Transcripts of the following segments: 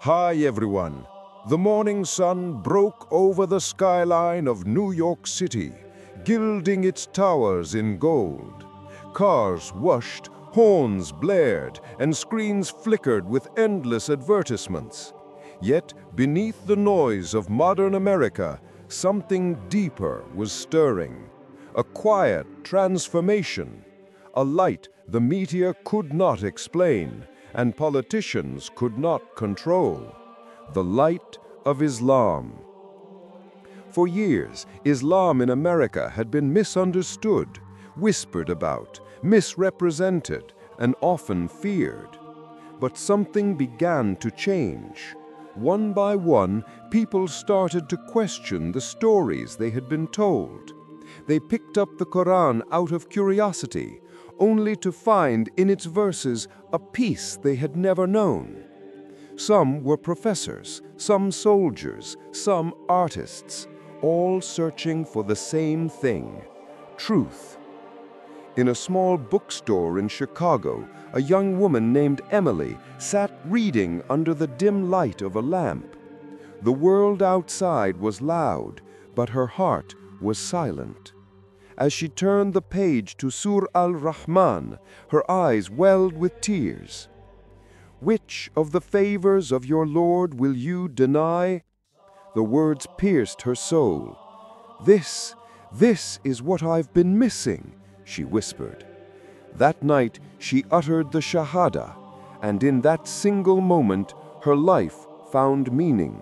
Hi everyone. The morning sun broke over the skyline of New York City, gilding its towers in gold. Cars whooshed, horns blared, and screens flickered with endless advertisements. Yet, beneath the noise of modern America, something deeper was stirring. A quiet transformation. A light the media could not explain, and politicians could not control. The light of Islam. For years, Islam in America had been misunderstood, whispered about, misrepresented, and often feared. But something began to change. One by one, people started to question the stories they had been told. They picked up the Quran out of curiosity, only to find in its verses a peace they had never known. Some were professors, some soldiers, some artists, all searching for the same thing: truth. In a small bookstore in Chicago, a young woman named Emily sat reading under the dim light of a lamp. The world outside was loud, but her heart was silent. As she turned the page to Surah Al-Rahman, her eyes welled with tears. "Which of the favors of your Lord will you deny?" The words pierced her soul. This is what I've been missing," she whispered. That night she uttered the Shahada, and in that single moment her life found meaning.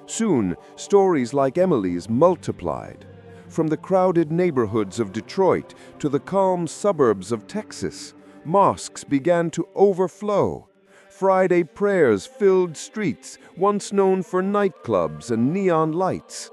Soon, stories like Emily's multiplied. From the crowded neighborhoods of Detroit to the calm suburbs of Texas, mosques began to overflow. Friday prayers filled streets once known for nightclubs and neon lights.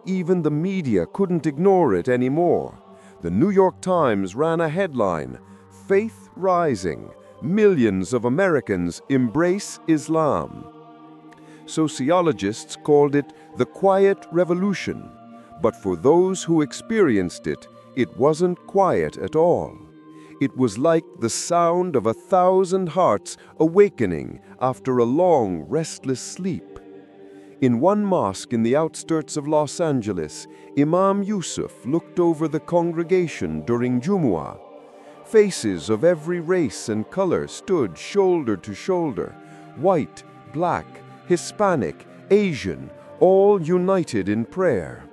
Even the media couldn't ignore it anymore. The New York Times ran a headline: "Faith Rising. Millions of Americans embrace Islam." Sociologists called it the Quiet Revolution. But for those who experienced it, it wasn't quiet at all. It was like the sound of 1,000 hearts awakening after a long, restless sleep. In one mosque in the outskirts of Los Angeles, Imam Yusuf looked over the congregation during Jumu'ah. Faces of every race and color stood shoulder to shoulder, white, black, Hispanic, Asian, all united in prayer.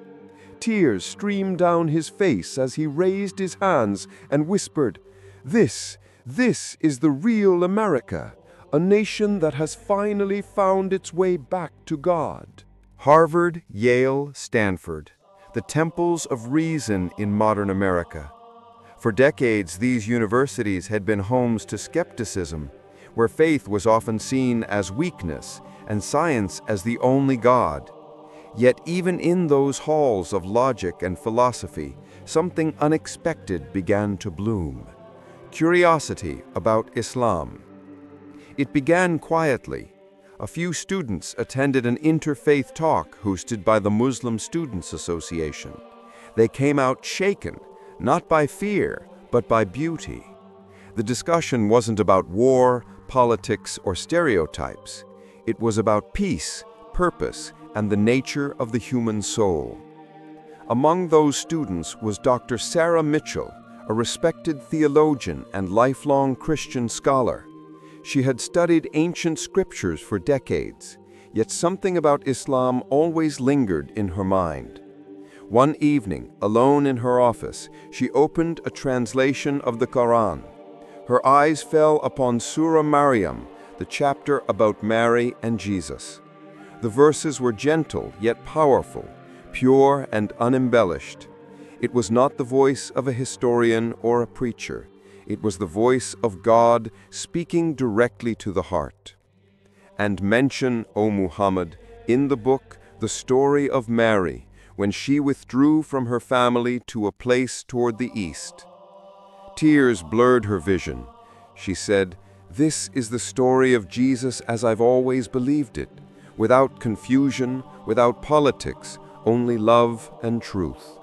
Tears streamed down his face as he raised his hands and whispered, This is the real America, a nation that has finally found its way back to God." Harvard, Yale, Stanford, the temples of reason in modern America. For decades, these universities had been homes to skepticism, where faith was often seen as weakness and science as the only God. Yet even in those halls of logic and philosophy, something unexpected began to bloom: curiosity about Islam. It began quietly. A few students attended an interfaith talk hosted by the Muslim Students Association. They came out shaken, not by fear, but by beauty. The discussion wasn't about war, politics, or stereotypes. It was about peace, purpose, and the nature of the human soul. Among those students was Dr. Sarah Mitchell, a respected theologian and lifelong Christian scholar. She had studied ancient scriptures for decades, yet something about Islam always lingered in her mind. One evening, alone in her office, she opened a translation of the Quran. Her eyes fell upon Surah Maryam, the chapter about Mary and Jesus. The verses were gentle yet powerful, pure and unembellished. It was not the voice of a historian or a preacher. It was the voice of God speaking directly to the heart. "And mention, O Muhammad, in the book the story of Mary, when she withdrew from her family to a place toward the east." Tears blurred her vision. She said, "This is the story of Jesus as I've always believed it, without confusion, without politics, only love and truth."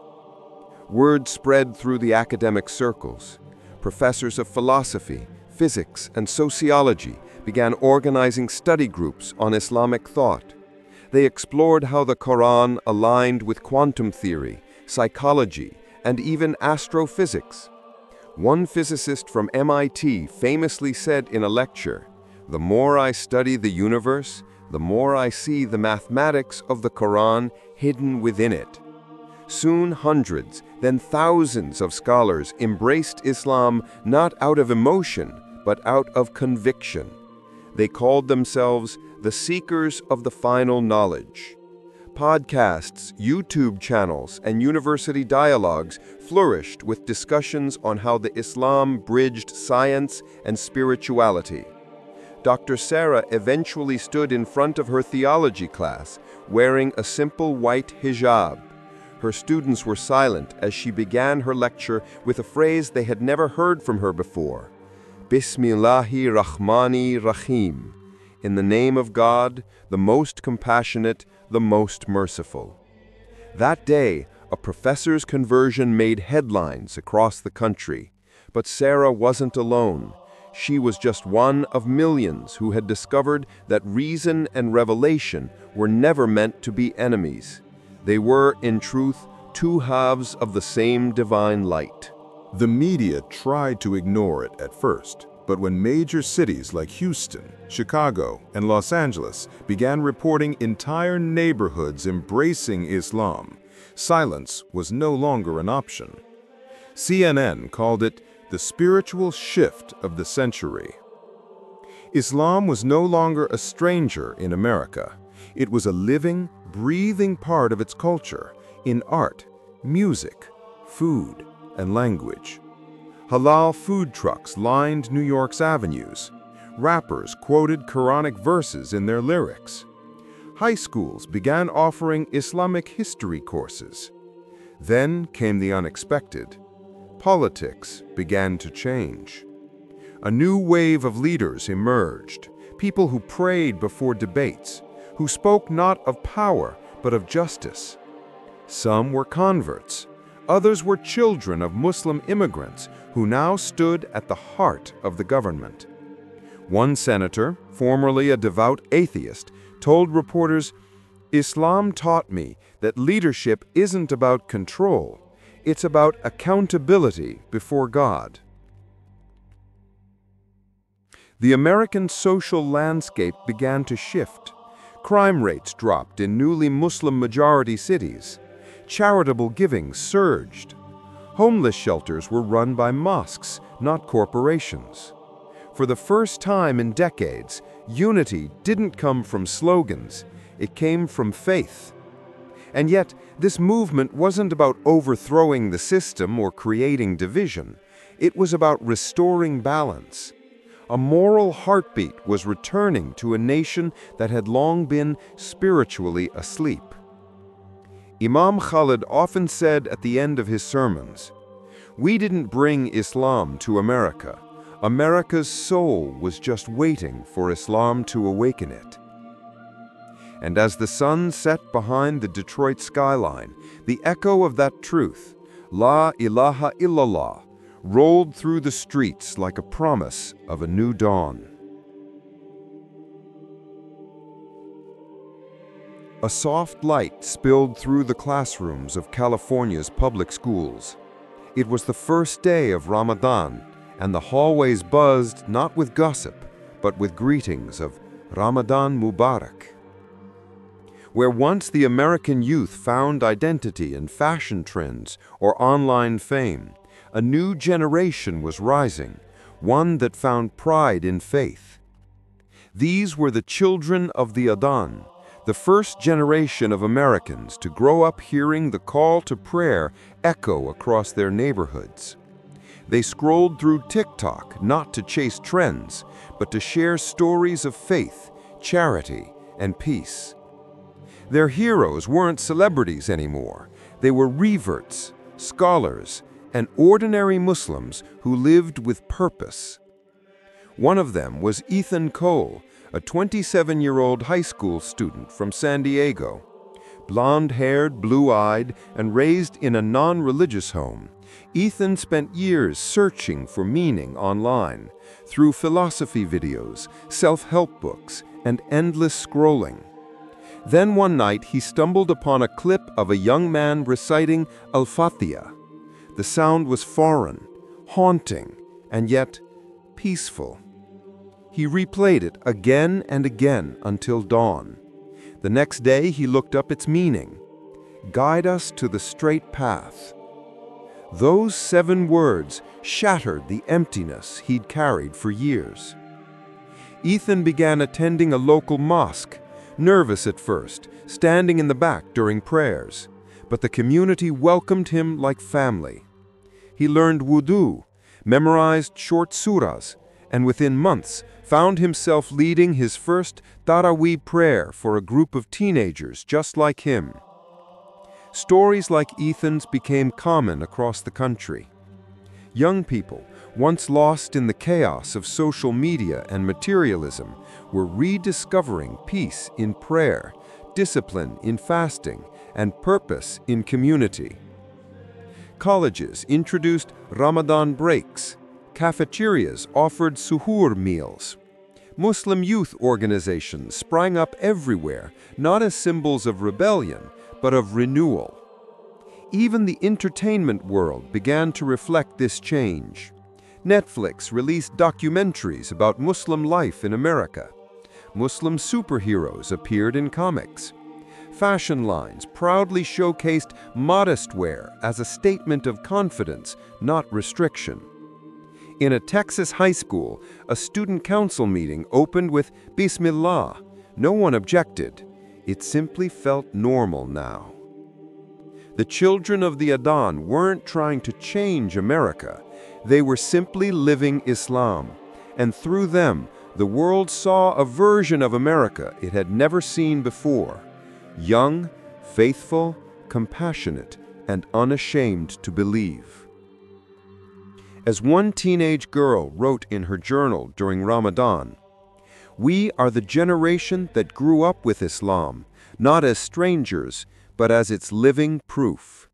Word spread through the academic circles. Professors of philosophy, physics, and sociology began organizing study groups on Islamic thought. They explored how the Quran aligned with quantum theory, psychology, and even astrophysics. One physicist from MIT famously said in a lecture, "The more I study the universe, the more I see the mathematics of the Quran hidden within it." Soon hundreds, then thousands of scholars embraced Islam not out of emotion, but out of conviction. They called themselves the seekers of the final knowledge. Podcasts, YouTube channels, and university dialogues flourished with discussions on how the Islam bridged science and spirituality. Dr. Sarah eventually stood in front of her theology class, wearing a simple white hijab. Her students were silent as she began her lecture with a phrase they had never heard from her before. Bismillahi Rahmani Rahim. In the name of God, the most compassionate, the most merciful. That day, a professor's conversion made headlines across the country. But Sarah wasn't alone. She was just one of millions who had discovered that reason and revelation were never meant to be enemies. They were, in truth, two halves of the same divine light. The media tried to ignore it at first, but when major cities like Houston, Chicago, and Los Angeles began reporting entire neighborhoods embracing Islam, silence was no longer an option. CNN called it the spiritual shift of the century. Islam was no longer a stranger in America. It was a living, breathing part of its culture in art, music, food, and language. Halal food trucks lined New York's avenues. Rappers quoted Quranic verses in their lyrics. High schools began offering Islamic history courses. Then came the unexpected. Politics began to change. A new wave of leaders emerged, people who prayed before debates, who spoke not of power but of justice. Some were converts. Others were children of Muslim immigrants who now stood at the heart of the government. One senator, formerly a devout atheist, told reporters, "Islam taught me that leadership isn't about control, it's about accountability before God." The American social landscape began to shift. Crime rates dropped in newly Muslim-majority cities. Charitable giving surged. Homeless shelters were run by mosques, not corporations. For the first time in decades, unity didn't come from slogans, it came from faith. And yet, this movement wasn't about overthrowing the system or creating division. It was about restoring balance. A moral heartbeat was returning to a nation that had long been spiritually asleep. Imam Khalid often said at the end of his sermons, "We didn't bring Islam to America. America's soul was just waiting for Islam to awaken it." And as the sun set behind the Detroit skyline, the echo of that truth, La ilaha illallah, rolled through the streets like a promise of a new dawn. A soft light spilled through the classrooms of California's public schools. It was the first day of Ramadan, and the hallways buzzed not with gossip, but with greetings of Ramadan Mubarak. Where once the American youth found identity in fashion trends or online fame, a new generation was rising, one that found pride in faith. These were the children of the Adhan, the first generation of Americans to grow up hearing the call to prayer echo across their neighborhoods. They scrolled through TikTok not to chase trends, but to share stories of faith, charity, and peace. Their heroes weren't celebrities anymore. They were reverts, scholars, and ordinary Muslims who lived with purpose. One of them was Ethan Cole, a 27-year-old high school student from San Diego. Blonde-haired, blue-eyed, and raised in a non-religious home, Ethan spent years searching for meaning online, through philosophy videos, self-help books, and endless scrolling. Then one night he stumbled upon a clip of a young man reciting Al-Fatiha. The sound was foreign, haunting, and yet peaceful. He replayed it again and again until dawn. The next day he looked up its meaning. Guide us to the straight path. Those 7 words shattered the emptiness he'd carried for years. Ethan began attending a local mosque, nervous at first, standing in the back during prayers, but the community welcomed him like family. He learned wudu, memorized short surahs, and within months found himself leading his first Taraweeh prayer for a group of teenagers just like him. Stories like Ethan's became common across the country. Young people, once lost in the chaos of social media and materialism, were rediscovering peace in prayer, discipline in fasting, and purpose in community. Colleges introduced Ramadan breaks. Cafeterias offered suhoor meals. Muslim youth organizations sprang up everywhere, not as symbols of rebellion, but of renewal. Even the entertainment world began to reflect this change. Netflix released documentaries about Muslim life in America. Muslim superheroes appeared in comics. Fashion lines proudly showcased modest wear as a statement of confidence, not restriction. In a Texas high school, a student council meeting opened with Bismillah. No one objected. It simply felt normal now. The children of the Adhan weren't trying to change America. They were simply living Islam. And through them, the world saw a version of America it had never seen before. Young, faithful, compassionate, and unashamed to believe. As one teenage girl wrote in her journal during Ramadan, "We are the generation that grew up with Islam, not as strangers, but as its living proof."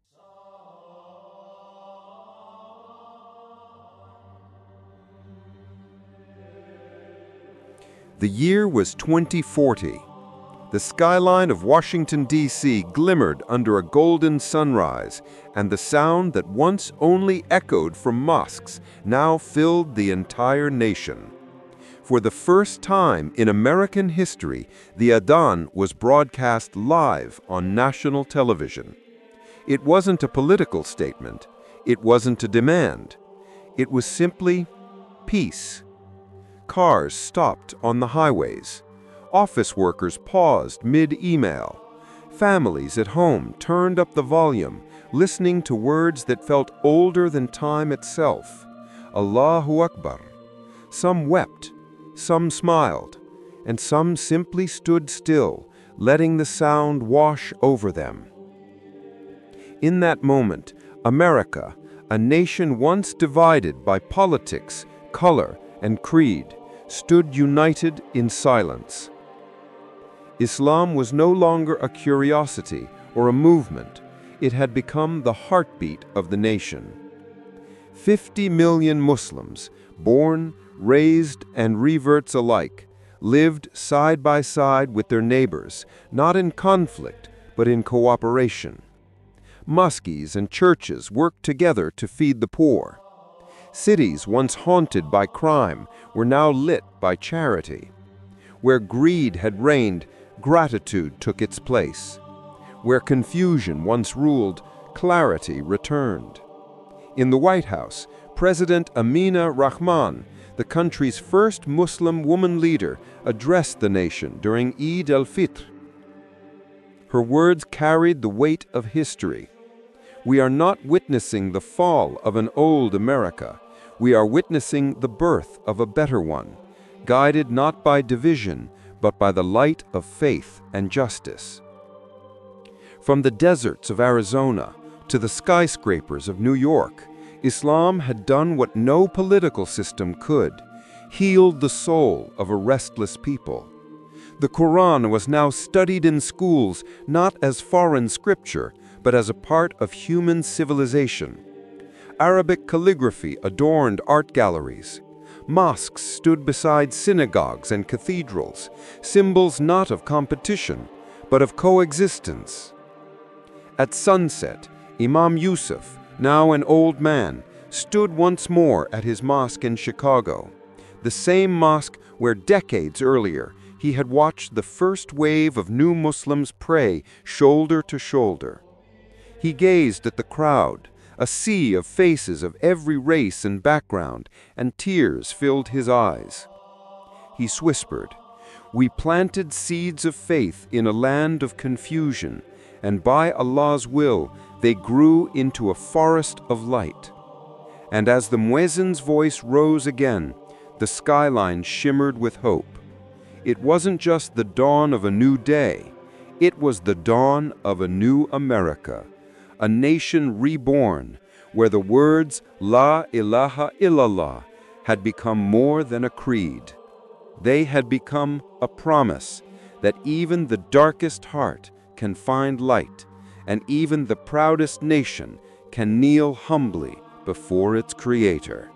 The year was 2040. The skyline of Washington, D.C. glimmered under a golden sunrise, and the sound that once only echoed from mosques now filled the entire nation. For the first time in American history, the Adhan was broadcast live on national television. It wasn't a political statement. It wasn't a demand. It was simply peace. Cars stopped on the highways. Office workers paused mid-email. Families at home turned up the volume, listening to words that felt older than time itself. Allahu Akbar. Some wept, some smiled, and some simply stood still, letting the sound wash over them. In that moment, America, a nation once divided by politics, color, and creed, stood united in silence. Islam was no longer a curiosity or a movement. It had become the heartbeat of the nation. 50 million Muslims, born, raised, and reverts alike, lived side by side with their neighbors, not in conflict, but in cooperation. Mosques and churches worked together to feed the poor. Cities once haunted by crime were now lit by charity. Where greed had reigned, gratitude took its place. Where confusion once ruled, clarity returned. In the White House, President Amina Rahman, the country's first Muslim woman leader, addressed the nation during Eid al-Fitr. Her words carried the weight of history. We are not witnessing the fall of an old America. We are witnessing the birth of a better one, guided not by division, but by the light of faith and justice. From the deserts of Arizona to the skyscrapers of New York, Islam had done what no political system could, healed the soul of a restless people. The Quran was now studied in schools not as foreign scripture, but as a part of human civilization. Arabic calligraphy adorned art galleries. Mosques stood beside synagogues and cathedrals, symbols not of competition, but of coexistence. At sunset, Imam Yusuf, now an old man, stood once more at his mosque in Chicago, the same mosque where decades earlier he had watched the first wave of new Muslims pray shoulder to shoulder. He gazed at the crowd, a sea of faces of every race and background, and tears filled his eyes. He whispered, "We planted seeds of faith in a land of confusion, and by Allah's will, they grew into a forest of light." And as the muezzin's voice rose again, the skyline shimmered with hope. It wasn't just the dawn of a new day, it was the dawn of a new America, a nation reborn, where the words La ilaha illallah had become more than a creed. They had become a promise that even the darkest heart can find light, and even the proudest nation can kneel humbly before its Creator.